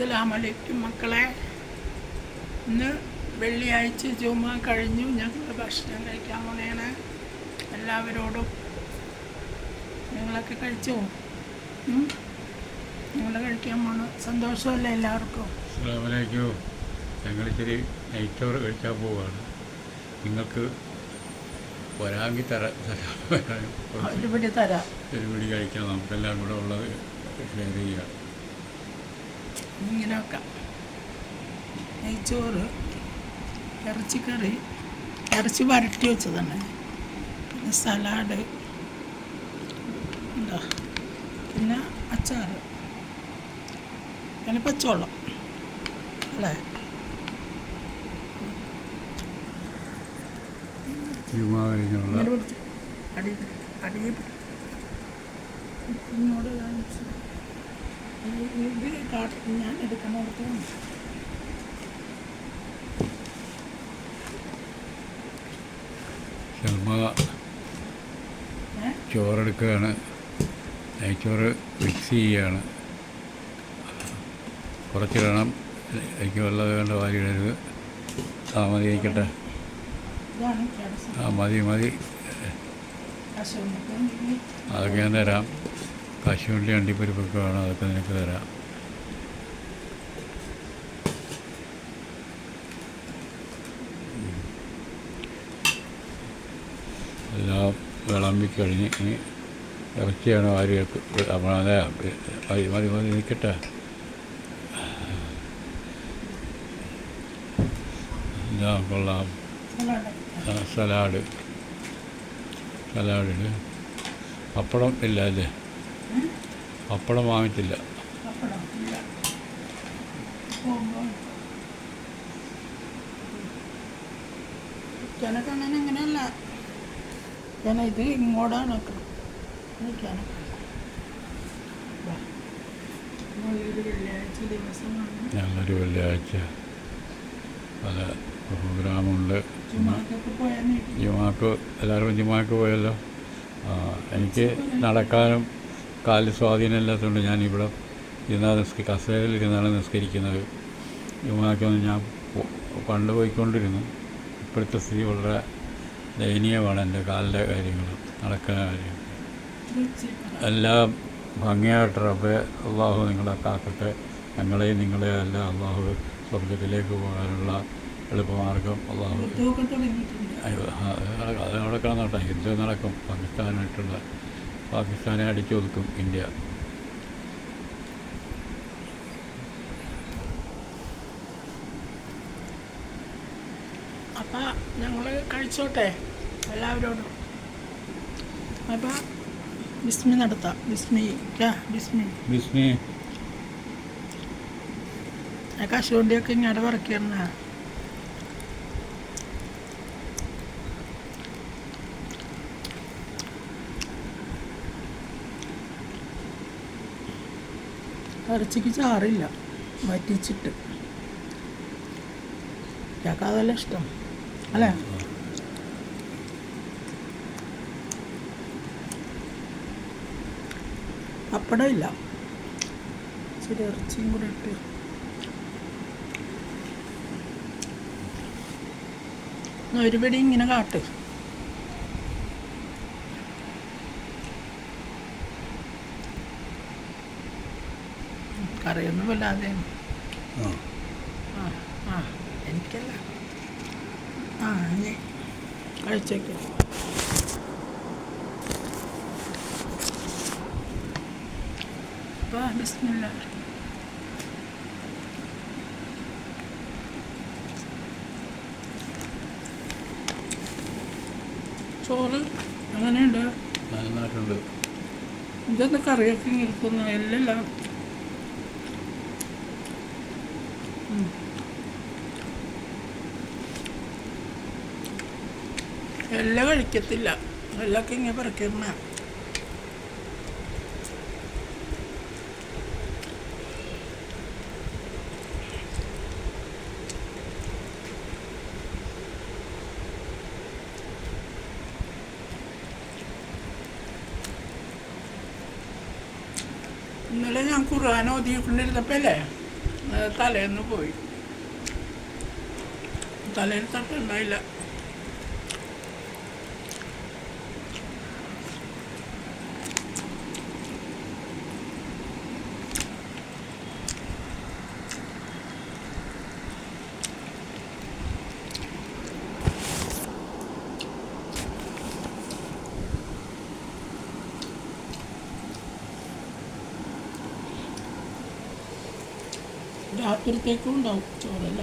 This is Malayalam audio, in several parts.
അസ്സലാമലൈക്കും മക്കളെ. ഇന്ന് വെള്ളിയാഴ്ച ജുമ കഴിഞ്ഞു. ഞങ്ങൾ ഭക്ഷണം കഴിക്കാൻ പോണേണ്. എല്ലാവരോടും നിങ്ങളൊക്കെ കഴിച്ചോ? നിങ്ങൾ കഴിക്കാൻ പോണ സന്തോഷമല്ലേ എല്ലാവർക്കും? അസ്സലാമലൈക്കും. ഞങ്ങളിച്ചിരി നെയ്ച്ചോറ് കഴിക്കാൻ പോവുകയാണ്. നിങ്ങൾക്ക് വരാമെങ്കിൽ ഒരുപിടി തരാം. ഒരുപിടി കഴിക്കാം. നമുക്കെല്ലാം കൂടെ ഉള്ളത് ഷെയർ ചെയ്യാം. ഇങ്ങനെ വെക്കാം. നെയ്ച്ചോറ്, ഇറച്ചിക്കറി, ഇറച്ചി വരട്ടി വെച്ചതാണ്, പിന്നെ സലാഡ് എന്താ, പിന്നെ അച്ചാറ്, പിന്നെ പച്ചവെള്ളം അല്ലേ. ഇങ്ങോട്ട് ഇത് കാട്ടി ഞാൻ എടുക്കണോടത്ത് ചോറെടുക്കുകയാണ്. നെയ്ച്ചോറ് മിക്സ് ചെയ്യുകയാണ്. കുറച്ചിടണം, എനിക്ക് വെള്ളം വേണ്ട വാരി ഇടരുത്. മതി ഇരിക്കട്ടെ. മതി അതൊക്കെ ഞാൻ തരാം. കശുവണ്ടി അണ്ടിപ്പരിപ്പൊക്കെ വേണം, അതൊക്കെ നിനക്ക് തരാം. എല്ലാം വിളമ്പിക്കഴിഞ്ഞ് ഇനി ഇറച്ചിയാണ് വാരി അതെ മതി നിൽക്കട്ടെ. എല്ലാം കൊള്ളാം. സലാഡിന് പപ്പടം ഇല്ല അല്ലേ? പപ്പടം വാങ്ങിച്ചില്ല. അങ്ങനെയല്ല, ഇത് ഇങ്ങോട്ടാണ് ഞങ്ങളൊരു വെള്ളിയാഴ്ച പല പ്രോഗ്രാമുണ്ട്. ജുമാക്ക് എല്ലാവരും ജുമാക്ക് പോയല്ലോ. എനിക്ക് നടക്കാനും കാലിൽ സ്വാധീനമില്ലാത്തതുകൊണ്ട് ഞാനിവിടെ കസേരയിൽ ഇരുന്നാണ് നിസ്കരിക്കുന്നത്. ജുമാക്കൊന്നും ഞാൻ പണ്ട് പോയിക്കൊണ്ടിരുന്നു. ഇപ്പോഴത്തെ സ്ഥിതി വളരെ ദയനീയമാണ്. എൻ്റെ കാലിൻ്റെ കാര്യങ്ങൾ, നടക്കുന്ന കാര്യം എല്ലാം ഭംഗിയായിട്ട് റബ്ബേ അള്ളാഹു നിങ്ങളെ കാക്കട്ടെ. ഞങ്ങളെയും നിങ്ങളെയും എല്ലാം അള്ളാഹു സ്വർഗത്തിലേക്ക് പോകാനുള്ള എളുപ്പമാർഗം അള്ളാഹു. അത് അവിടെ കാണോട്ടെ. യുദ്ധം നടക്കും. പാകിസ്ഥാനെ അടിച്ചൊതുക്കും ഇന്ത്യ. അപ്പം ഞങ്ങൾ കഴിച്ചോട്ടെ എല്ലാവരോടും. അപ്പം ബിസ്മി നടത്താം. ബിസ്മി കശുവണ്ടിയൊക്കെ ഇങ്ങോട്ട് പറക്കിയിരുന്ന ഇറച്ചിക്ക് ചാറില്ല, വറ്റിച്ചിട്ട്. ഞങ്ങൾക്ക് അതെല്ലാം ഇഷ്ടം അല്ലേ? പപ്പടം ഇല്ല, ഇച്ചിരി ഇറച്ചിയും കൂടെ ഇട്ട്. ഒരുപടി ഇങ്ങനെ കാട്ട്. കറിയൊന്നും വല്ലാതെ. എനിക്കല്ല. ഇനി കഴിച്ചേക്ക്. ബിസ്മില്ല. ചോറ് അങ്ങനെയുണ്ട്, നന്നായിട്ടുണ്ട്. ഇതൊന്ന് കറിയൊക്കെ നിൽക്കുന്നു. എല്ലാം എല്ലാം കഴിക്കത്തില്ല. എല്ലൊക്കെ ഇങ്ങനെ പറക്കുന്ന ഇന്നലെ ഞാൻ ഖുർആൻ ഓതിക്കൊണ്ടിരുന്നപ്പോൾ അല്ലേ തലേന്ന് പോയി. തലേന്ന് തട്ടുണ്ടായില്ല. രാത്രിത്തേക്കും ഉണ്ടാവും ചോറല്ല.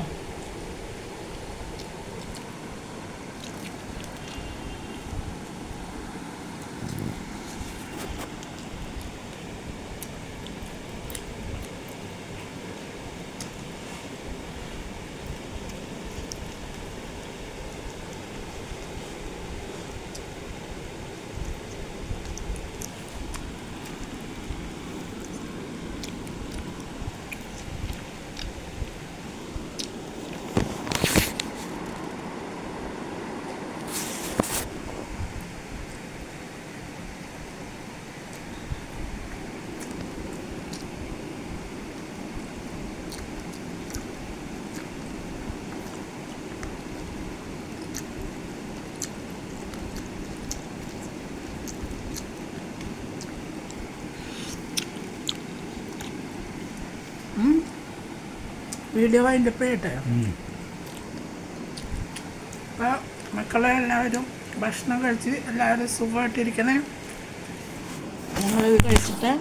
വീഡിയോ അതിൻ്റെ പേട്ടെ. അപ്പോൾ മക്കളെ എല്ലാവരും ഭക്ഷണം കഴിച്ച് എല്ലാവരും സുഖമായിട്ടിരിക്കണേ. ഞങ്ങളിത് കഴിച്ചിട്ട്